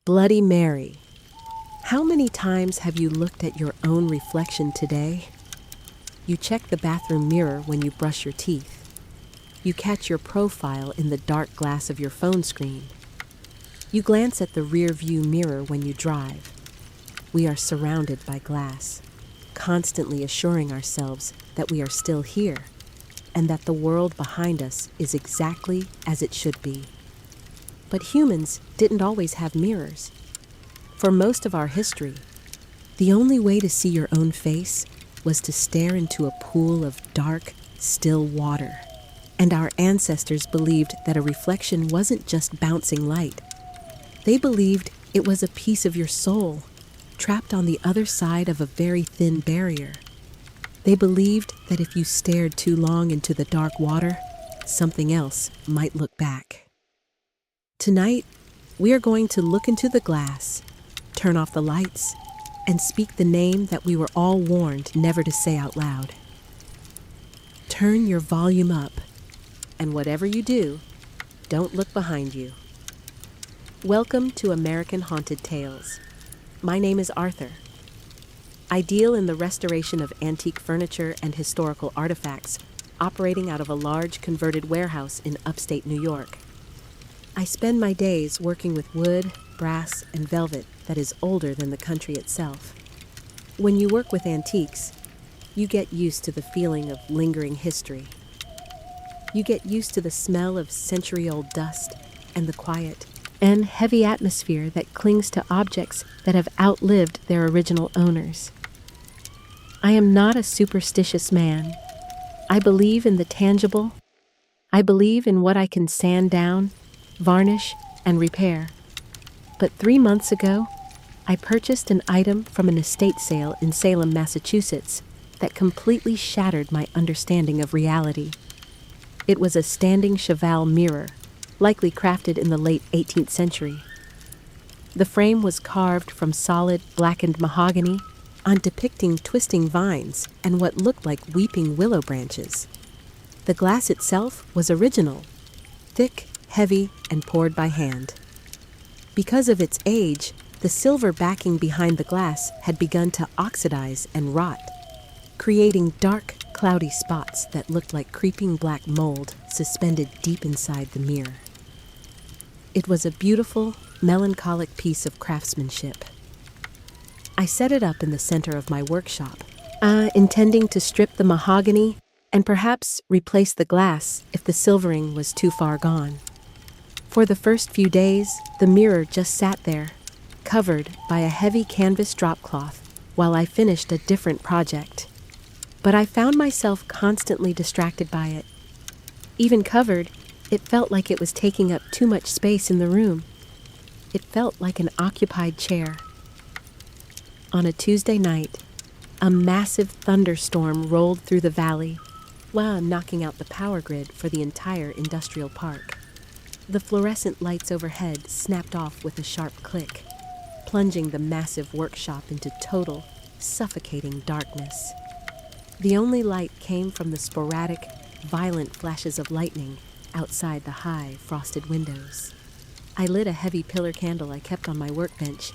Bloody Mary. How many times have you looked at your own reflection today? You check the bathroom mirror when you brush your teeth. You catch your profile in the dark glass of your phone screen. You glance at the rear view mirror when you drive. We are surrounded by glass, constantly assuring ourselves that we are still here and that the world behind us is exactly as it should be. But humans didn't always have mirrors. For most of our history, the only way to see your own face was to stare into a pool of dark, still water. And our ancestors believed that a reflection wasn't just bouncing light. They believed it was a piece of your soul, trapped on the other side of a very thin barrier. They believed that if you stared too long into the dark water, something else might look back. Tonight, we are going to look into the glass, turn off the lights, and speak the name that we were all warned never to say out loud. Turn your volume up, and whatever you do, don't look behind you. Welcome to American Haunted Tales. My name is Arthur. I deal in the restoration of antique furniture and historical artifacts, operating out of a large converted warehouse in upstate New York. I spend my days working with wood, brass, and velvet that is older than the country itself. When you work with antiques, you get used to the feeling of lingering history. You get used to the smell of century-old dust and the quiet and heavy atmosphere that clings to objects that have outlived their original owners. I am not a superstitious man. I believe in the tangible. I believe in what I can sand down, varnish, and repair. But 3 months ago, I purchased an item from an estate sale in Salem, Massachusetts, that completely shattered my understanding of reality. It was a standing cheval mirror, likely crafted in the late 18th century. The frame was carved from solid, blackened mahogany on depicting twisting vines and what looked like weeping willow branches. The glass itself was original, thick, heavy, and poured by hand. Because of its age, the silver backing behind the glass had begun to oxidize and rot, creating dark, cloudy spots that looked like creeping black mold suspended deep inside the mirror. It was a beautiful, melancholic piece of craftsmanship. I set it up in the center of my workshop, intending to strip the mahogany and perhaps replace the glass if the silvering was too far gone. For the first few days, the mirror just sat there, covered by a heavy canvas drop cloth, while I finished a different project. But I found myself constantly distracted by it. Even covered, it felt like it was taking up too much space in the room. It felt like an occupied chair. On a Tuesday night, a massive thunderstorm rolled through the valley, while knocking out the power grid for the entire industrial park. The fluorescent lights overhead snapped off with a sharp click, plunging the massive workshop into total, suffocating darkness. The only light came from the sporadic, violent flashes of lightning outside the high, frosted windows. I lit a heavy pillar candle I kept on my workbench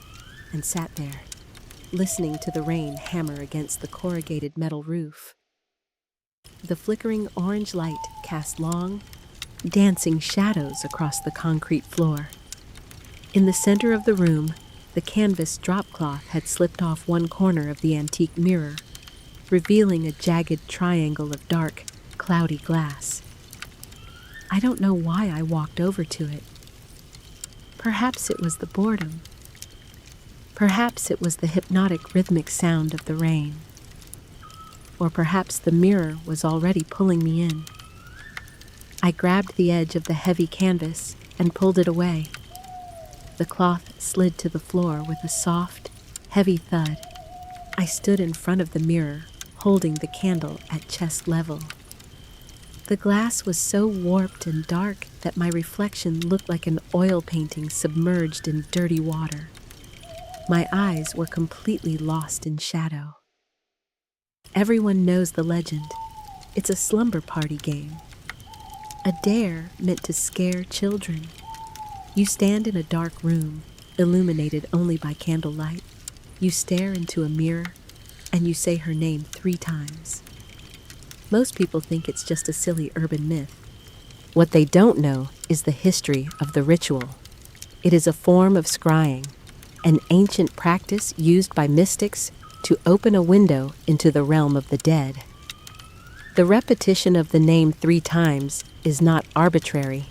and sat there, listening to the rain hammer against the corrugated metal roof. The flickering orange light cast long, dancing shadows across the concrete floor. In the center of the room, the canvas drop cloth had slipped off one corner of the antique mirror, revealing a jagged triangle of dark, cloudy glass. I don't know why I walked over to it. Perhaps it was the boredom. Perhaps it was the hypnotic rhythmic sound of the rain. Or perhaps the mirror was already pulling me in. I grabbed the edge of the heavy canvas and pulled it away. The cloth slid to the floor with a soft, heavy thud. I stood in front of the mirror, holding the candle at chest level. The glass was so warped and dark that my reflection looked like an oil painting submerged in dirty water. My eyes were completely lost in shadow. Everyone knows the legend. It's a slumber party game. A dare meant to scare children. You stand in a dark room, illuminated only by candlelight. You stare into a mirror and you say her name 3 times. Most people think it's just a silly urban myth. What they don't know is the history of the ritual. It is a form of scrying, an ancient practice used by mystics to open a window into the realm of the dead. The repetition of the name 3 times is not arbitrary.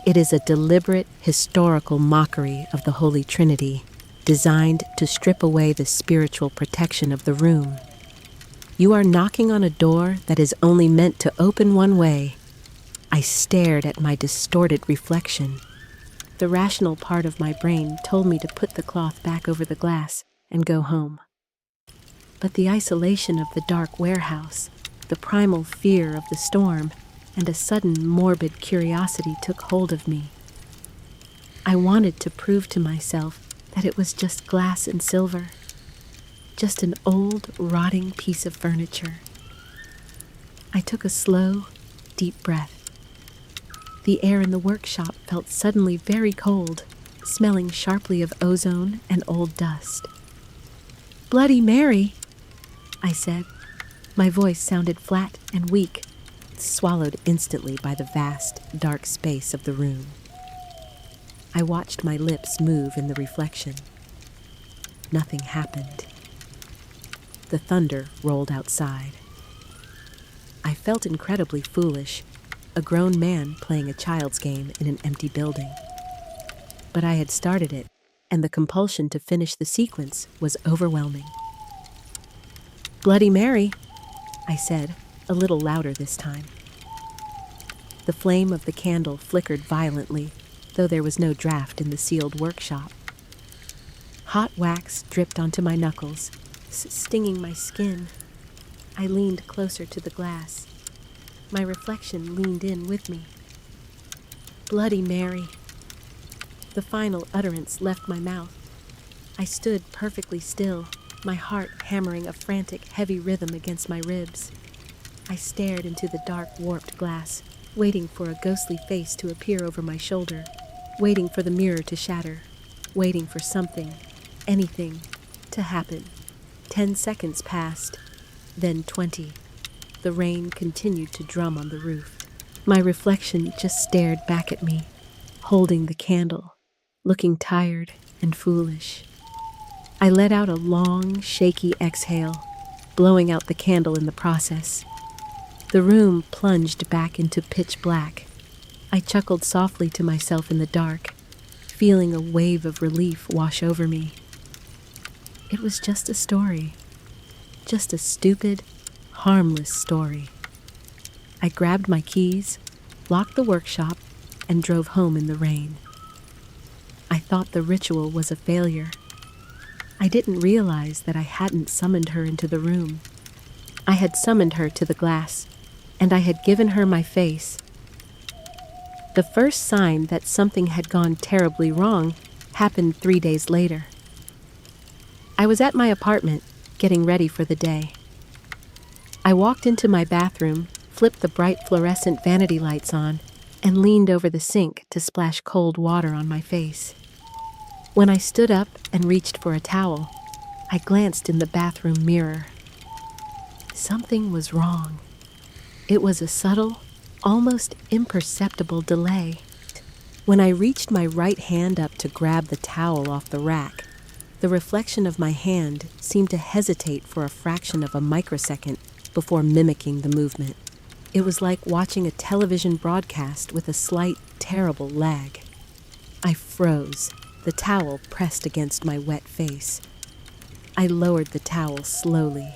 It is a deliberate historical mockery of the Holy Trinity, designed to strip away the spiritual protection of the room. You are knocking on a door that is only meant to open one way. I stared at my distorted reflection. The rational part of my brain told me to put the cloth back over the glass and go home. But the isolation of the dark warehouse, the primal fear of the storm, and a sudden morbid curiosity took hold of me. I wanted to prove to myself that it was just glass and silver, just an old, rotting piece of furniture. I took a slow, deep breath. The air in the workshop felt suddenly very cold, smelling sharply of ozone and old dust. "Bloody Mary," I said. My voice sounded flat and weak, swallowed instantly by the vast, dark space of the room. I watched my lips move in the reflection. Nothing happened. The thunder rolled outside. I felt incredibly foolish, a grown man playing a child's game in an empty building. But I had started it, and the compulsion to finish the sequence was overwhelming. "Bloody Mary," I said, a little louder this time. The flame of the candle flickered violently, though there was no draft in the sealed workshop. Hot wax dripped onto my knuckles, stinging my skin. I leaned closer to the glass. My reflection leaned in with me. "Bloody Mary." The final utterance left my mouth. I stood perfectly still, my heart hammering a frantic, heavy rhythm against my ribs. I stared into the dark, warped glass, waiting for a ghostly face to appear over my shoulder, waiting for the mirror to shatter, waiting for something, anything, to happen. 10 seconds passed, then 20. The rain continued to drum on the roof. My reflection just stared back at me, holding the candle, looking tired and foolish. I let out a long, shaky exhale, blowing out the candle in the process. The room plunged back into pitch black. I chuckled softly to myself in the dark, feeling a wave of relief wash over me. It was just a story. Just a stupid, harmless story. I grabbed my keys, locked the workshop, and drove home in the rain. I thought the ritual was a failure. I didn't realize that I hadn't summoned her into the room. I had summoned her to the glass, and I had given her my face. The first sign that something had gone terribly wrong happened 3 days later. I was at my apartment, getting ready for the day. I walked into my bathroom, flipped the bright fluorescent vanity lights on, and leaned over the sink to splash cold water on my face. When I stood up and reached for a towel, I glanced in the bathroom mirror. Something was wrong. It was a subtle, almost imperceptible delay. When I reached my right hand up to grab the towel off the rack, the reflection of my hand seemed to hesitate for a fraction of a microsecond before mimicking the movement. It was like watching a television broadcast with a slight, terrible lag. I froze, the towel pressed against my wet face. I lowered the towel slowly.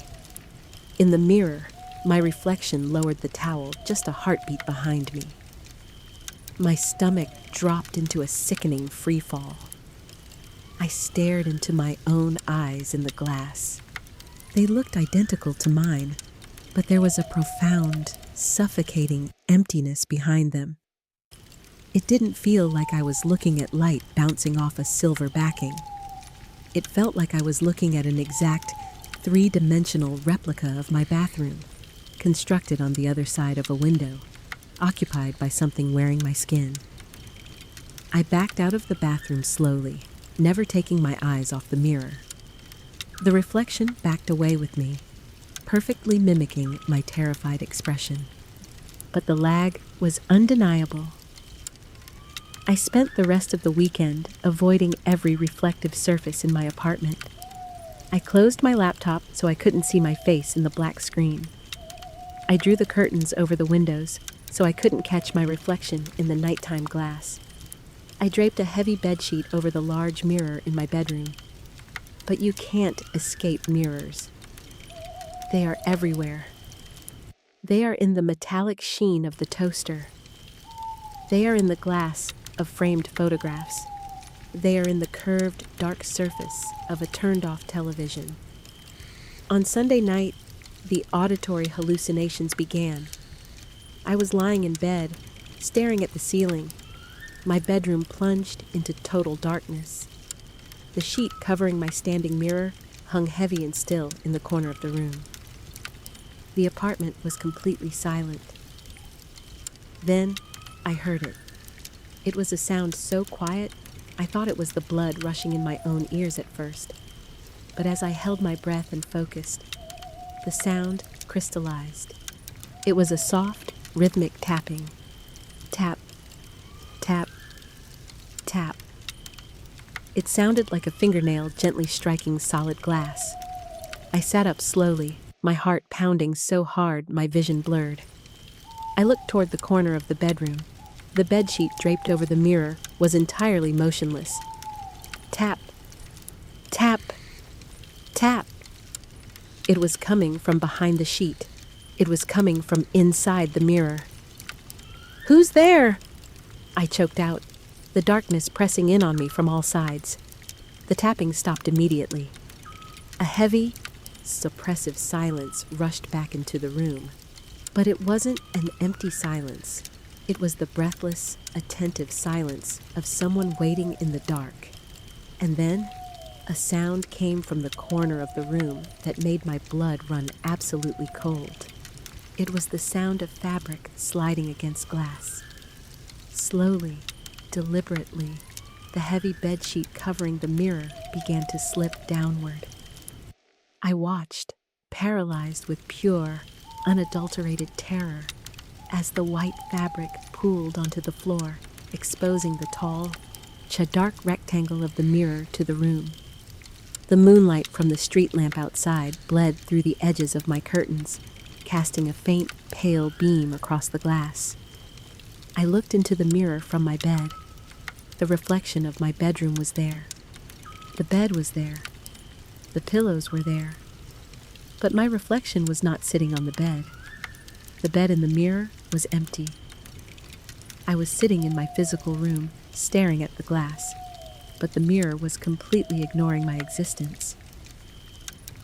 In the mirror, my reflection lowered the towel just a heartbeat behind me. My stomach dropped into a sickening freefall. I stared into my own eyes in the glass. They looked identical to mine, but there was a profound, suffocating emptiness behind them. It didn't feel like I was looking at light bouncing off a silver backing. It felt like I was looking at an exact, 3-dimensional replica of my bathroom, constructed on the other side of a window, occupied by something wearing my skin. I backed out of the bathroom slowly, never taking my eyes off the mirror. The reflection backed away with me, perfectly mimicking my terrified expression. But the lag was undeniable. I spent the rest of the weekend avoiding every reflective surface in my apartment. I closed my laptop so I couldn't see my face in the black screen. I drew the curtains over the windows so I couldn't catch my reflection in the nighttime glass. I draped a heavy bedsheet over the large mirror in my bedroom. But you can't escape mirrors. They are everywhere. They are in the metallic sheen of the toaster. They are in the glass of framed photographs. They are in the curved, dark surface of a turned-off television. On Sunday night, the auditory hallucinations began. I was lying in bed, staring at the ceiling. My bedroom plunged into total darkness. The sheet covering my standing mirror hung heavy and still in the corner of the room. The apartment was completely silent. Then I heard it. It was a sound so quiet, I thought it was the blood rushing in my own ears at first. But as I held my breath and focused, the sound crystallized. It was a soft, rhythmic tapping. Tap, tap, tap. It sounded like a fingernail gently striking solid glass. I sat up slowly, my heart pounding so hard my vision blurred. I looked toward the corner of the bedroom. The bedsheet draped over the mirror was entirely motionless. Tap, tap, tap. It was coming from behind the sheet. It was coming from inside the mirror. "Who's there?" I choked out, the darkness pressing in on me from all sides. The tapping stopped immediately. A heavy, suppressive silence rushed back into the room. But it wasn't an empty silence. It was the breathless, attentive silence of someone waiting in the dark. And then, a sound came from the corner of the room that made my blood run absolutely cold. It was the sound of fabric sliding against glass. Slowly, deliberately, the heavy bedsheet covering the mirror began to slip downward. I watched, paralyzed with pure, unadulterated terror, as the white fabric pooled onto the floor, exposing the tall, dark rectangle of the mirror to the room. The moonlight from the street lamp outside bled through the edges of my curtains, casting a faint, pale beam across the glass. I looked into the mirror from my bed. The reflection of my bedroom was there. The bed was there. The pillows were there. But my reflection was not sitting on the bed. The bed in the mirror was empty. I was sitting in my physical room, staring at the glass, but the mirror was completely ignoring my existence.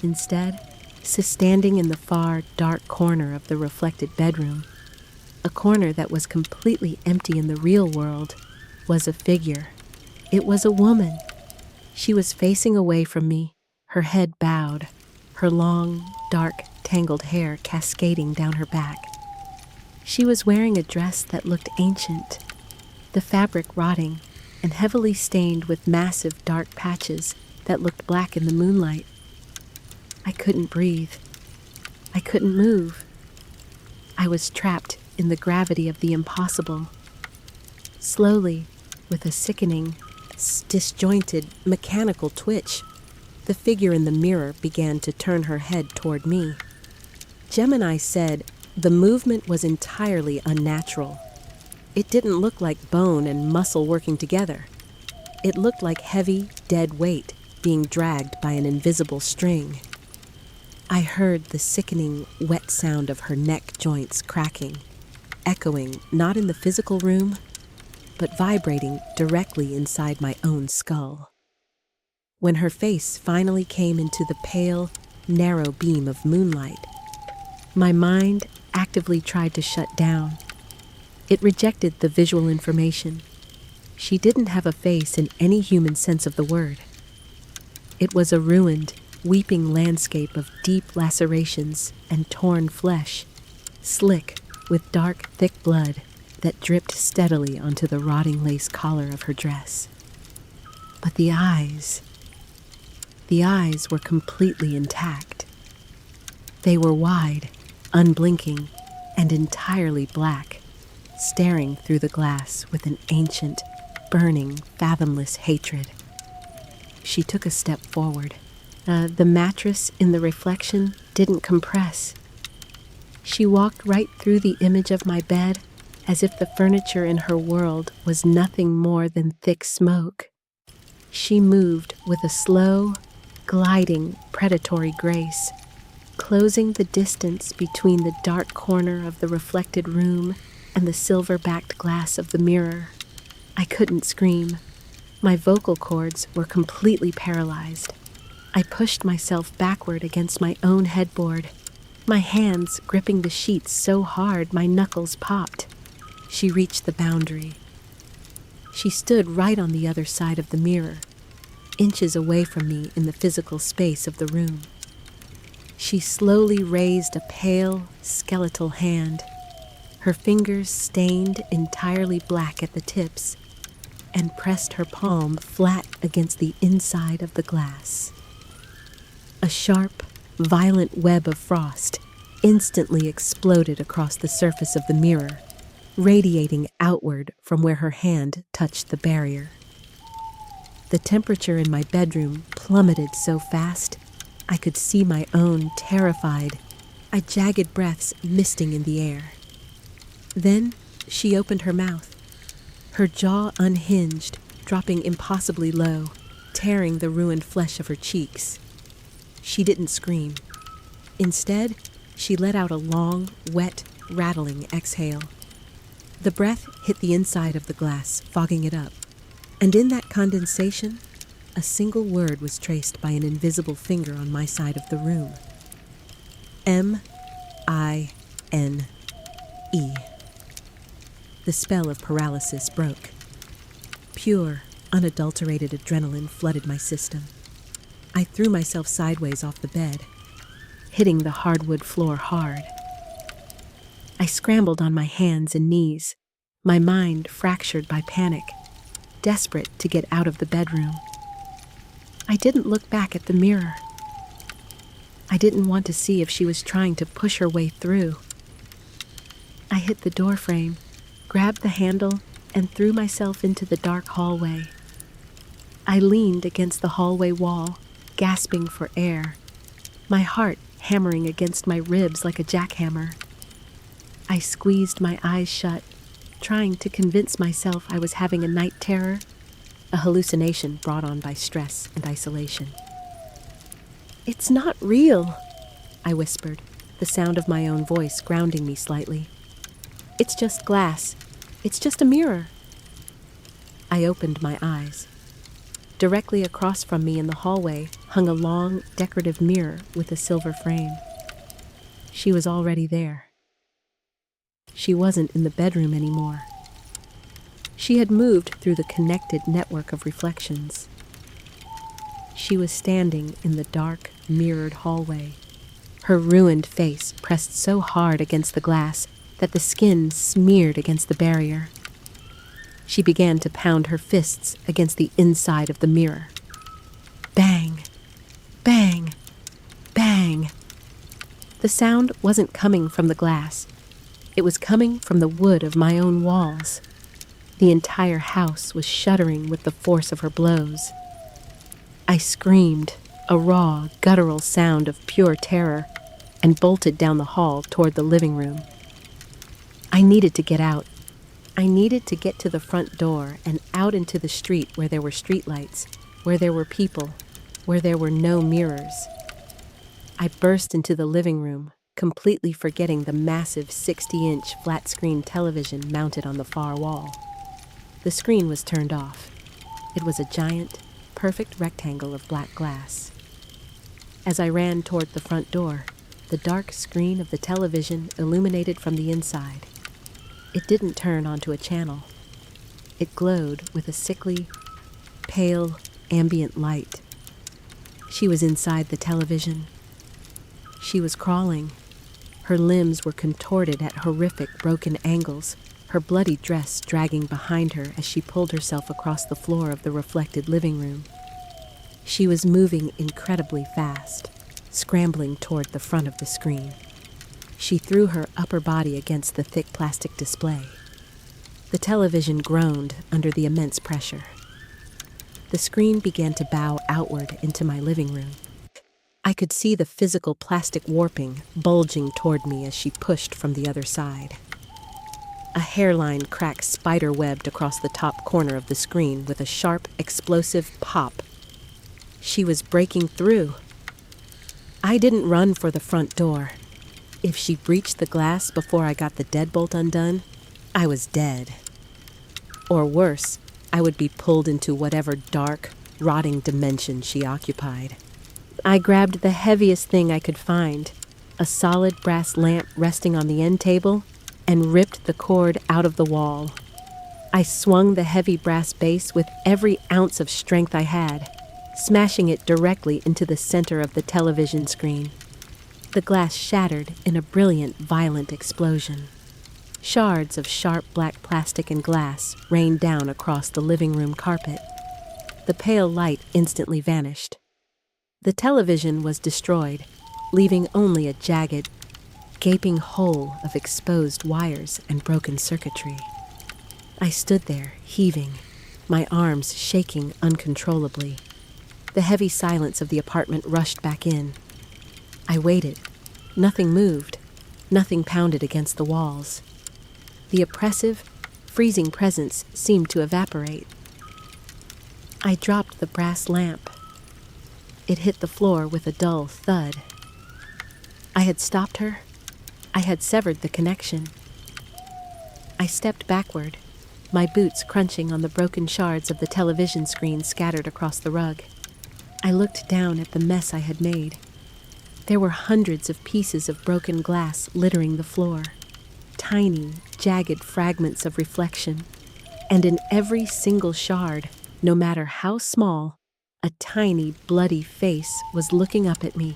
Instead, standing in the far, dark corner of the reflected bedroom, a corner that was completely empty in the real world, was a figure. It was a woman. She was facing away from me, her head bowed, her long, dark, tangled hair cascading down her back. She was wearing a dress that looked ancient, the fabric rotting and heavily stained with massive dark patches that looked black in the moonlight. I couldn't breathe. I couldn't move. I was trapped in the gravity of the impossible. Slowly, with a sickening, disjointed, mechanical twitch, the figure in the mirror began to turn her head toward me. Gemini said the movement was entirely unnatural. It didn't look like bone and muscle working together. It looked like heavy, dead weight being dragged by an invisible string. I heard the sickening, wet sound of her neck joints cracking, echoing not in the physical room, but vibrating directly inside my own skull. When her face finally came into the pale, narrow beam of moonlight, my mind actively tried to shut down. It rejected the visual information. She didn't have a face in any human sense of the word. It was a ruined, weeping landscape of deep lacerations and torn flesh, slick with dark, thick blood that dripped steadily onto the rotting lace collar of her dress. But the eyes were completely intact. They were wide, unblinking, and entirely black, staring through the glass with an ancient, burning, fathomless hatred. She took a step forward. The mattress in the reflection didn't compress. She walked right through the image of my bed as if the furniture in her world was nothing more than thick smoke. She moved with a slow, gliding, predatory grace, closing the distance between the dark corner of the reflected room and the silver-backed glass of the mirror. I couldn't scream. My vocal cords were completely paralyzed. I pushed myself backward against my own headboard, my hands gripping the sheets so hard my knuckles popped. She reached the boundary. She stood right on the other side of the mirror, inches away from me in the physical space of the room. She slowly raised a pale, skeletal hand, her fingers stained entirely black at the tips, and pressed her palm flat against the inside of the glass. A sharp, violent web of frost instantly exploded across the surface of the mirror, radiating outward from where her hand touched the barrier. The temperature in my bedroom plummeted so fast, I could see my own terrified, jagged breaths misting in the air. Then she opened her mouth, her jaw unhinged, dropping impossibly low, tearing the ruined flesh of her cheeks. She didn't scream. Instead, she let out a long, wet, rattling exhale. The breath hit the inside of the glass, fogging it up. And in that condensation, a single word was traced by an invisible finger on my side of the room. M-I-N-E. The spell of paralysis broke. Pure, unadulterated adrenaline flooded my system. I threw myself sideways off the bed, hitting the hardwood floor hard. I scrambled on my hands and knees, my mind fractured by panic, desperate to get out of the bedroom. I didn't look back at the mirror. I didn't want to see if she was trying to push her way through. I hit the door frame, grabbed the handle, and threw myself into the dark hallway. I leaned against the hallway wall, gasping for air, my heart hammering against my ribs like a jackhammer. I squeezed my eyes shut, trying to convince myself I was having a night terror, a hallucination brought on by stress and isolation. "It's not real," I whispered, the sound of my own voice grounding me slightly. "It's just glass. It's just a mirror." I opened my eyes. Directly across from me in the hallway hung a long, decorative mirror with a silver frame. She was already there. She wasn't in the bedroom anymore. She had moved through the connected network of reflections. She was standing in the dark, mirrored hallway, her ruined face pressed so hard against the glass that the skin smeared against the barrier. She began to pound her fists against the inside of the mirror. Bang! Bang! Bang! The sound wasn't coming from the glass. It was coming from the wood of my own walls. The entire house was shuddering with the force of her blows. I screamed, a raw, guttural sound of pure terror, and bolted down the hall toward the living room. I needed to get out. I needed to get to the front door and out into the street where there were streetlights, where there were people, where there were no mirrors. I burst into the living room, completely forgetting the massive 60-inch flat-screen television mounted on the far wall. The screen was turned off. It was a giant, perfect rectangle of black glass. As I ran toward the front door, the dark screen of the television illuminated from the inside. It didn't turn onto a channel. It glowed with a sickly, pale, ambient light. She was inside the television. She was crawling. Her limbs were contorted at horrific, broken angles, her bloody dress dragging behind her as she pulled herself across the floor of the reflected living room. She was moving incredibly fast, scrambling toward the front of the screen. She threw her upper body against the thick plastic display. The television groaned under the immense pressure. The screen began to bow outward into my living room. I could see the physical plastic warping, bulging toward me as she pushed from the other side. A hairline crack spider-webbed across the top corner of the screen with a sharp, explosive pop. She was breaking through. I didn't run for the front door. If she breached the glass before I got the deadbolt undone, I was dead. Or worse, I would be pulled into whatever dark, rotting dimension she occupied. I grabbed the heaviest thing I could find, a solid brass lamp resting on the end table, and ripped the cord out of the wall. I swung the heavy brass base with every ounce of strength I had, smashing it directly into the center of the television screen. The glass shattered in a brilliant, violent explosion. Shards of sharp black plastic and glass rained down across the living room carpet. The pale light instantly vanished. The television was destroyed, leaving only a jagged, gaping hole of exposed wires and broken circuitry. I stood there, heaving, my arms shaking uncontrollably. The heavy silence of the apartment rushed back in. I waited. Nothing moved. Nothing pounded against the walls. The oppressive, freezing presence seemed to evaporate. I dropped the brass lamp. It hit the floor with a dull thud. I had stopped her. I had severed the connection. I stepped backward, my boots crunching on the broken shards of the television screen scattered across the rug. I looked down at the mess I had made. There were hundreds of pieces of broken glass littering the floor, tiny, jagged fragments of reflection, and in every single shard, no matter how small, a tiny, bloody face was looking up at me.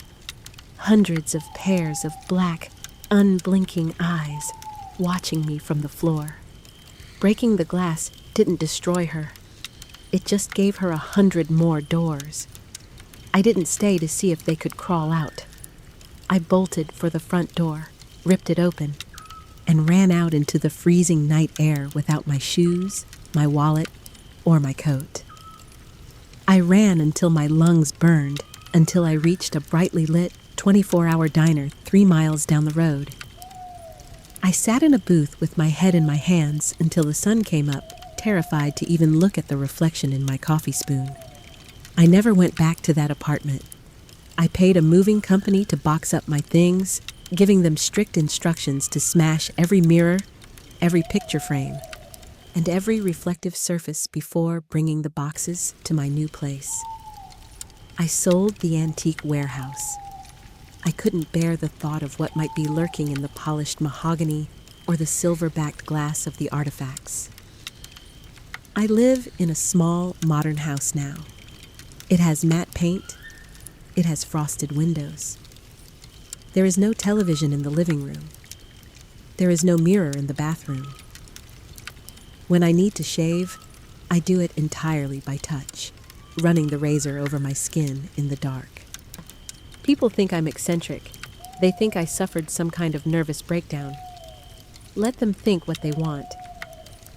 Hundreds of pairs of black, unblinking eyes watching me from the floor. Breaking the glass didn't destroy her. It just gave her 100 more doors. I didn't stay to see if they could crawl out. I bolted for the front door, ripped it open, and ran out into the freezing night air without my shoes, my wallet, or my coat. I ran until my lungs burned, until I reached a brightly lit, 24-hour diner 3 miles down the road. I sat in a booth with my head in my hands until the sun came up, terrified to even look at the reflection in my coffee spoon. I never went back to that apartment. I paid a moving company to box up my things, giving them strict instructions to smash every mirror, every picture frame, and every reflective surface before bringing the boxes to my new place. I sold the antique warehouse. I couldn't bear the thought of what might be lurking in the polished mahogany or the silver-backed glass of the artifacts. I live in a small, modern house now. It has matte paint. It has frosted windows. There is no television in the living room. There is no mirror in the bathroom. When I need to shave, I do it entirely by touch, running the razor over my skin in the dark. People think I'm eccentric. They think I suffered some kind of nervous breakdown. Let them think what they want.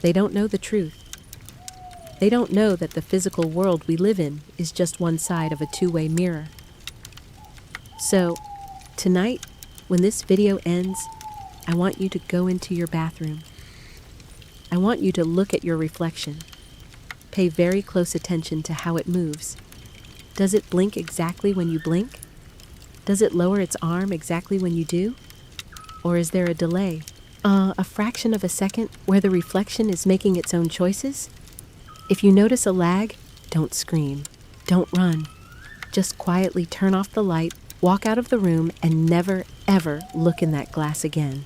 They don't know the truth. They don't know that the physical world we live in is just one side of a two-way mirror. So, tonight, when this video ends, I want you to go into your bathroom. I want you to look at your reflection. Pay very close attention to how it moves. Does it blink exactly when you blink? Does it lower its arm exactly when you do? Or is there a delay, a fraction of a second where the reflection is making its own choices? If you notice a lag, don't scream, don't run. Just quietly turn off the light, walk out of the room, and never, ever look in that glass again.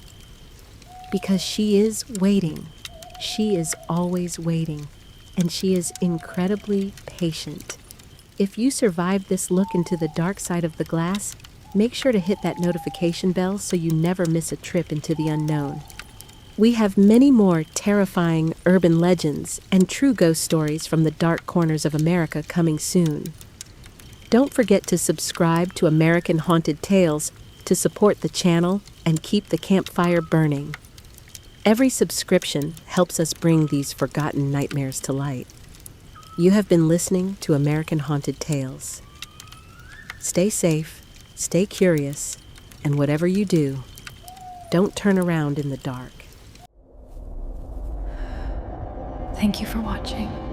Because she is waiting. She is always waiting, and she is incredibly patient. If you survive this look into the dark side of the glass, make sure to hit that notification bell so you never miss a trip into the unknown. We have many more terrifying urban legends and true ghost stories from the dark corners of America coming soon. Don't forget to subscribe to American Haunted Tales to support the channel and keep the campfire burning. Every subscription helps us bring these forgotten nightmares to light. You have been listening to American Haunted Tales. Stay safe, stay curious, and whatever you do, don't turn around in the dark. Thank you for watching.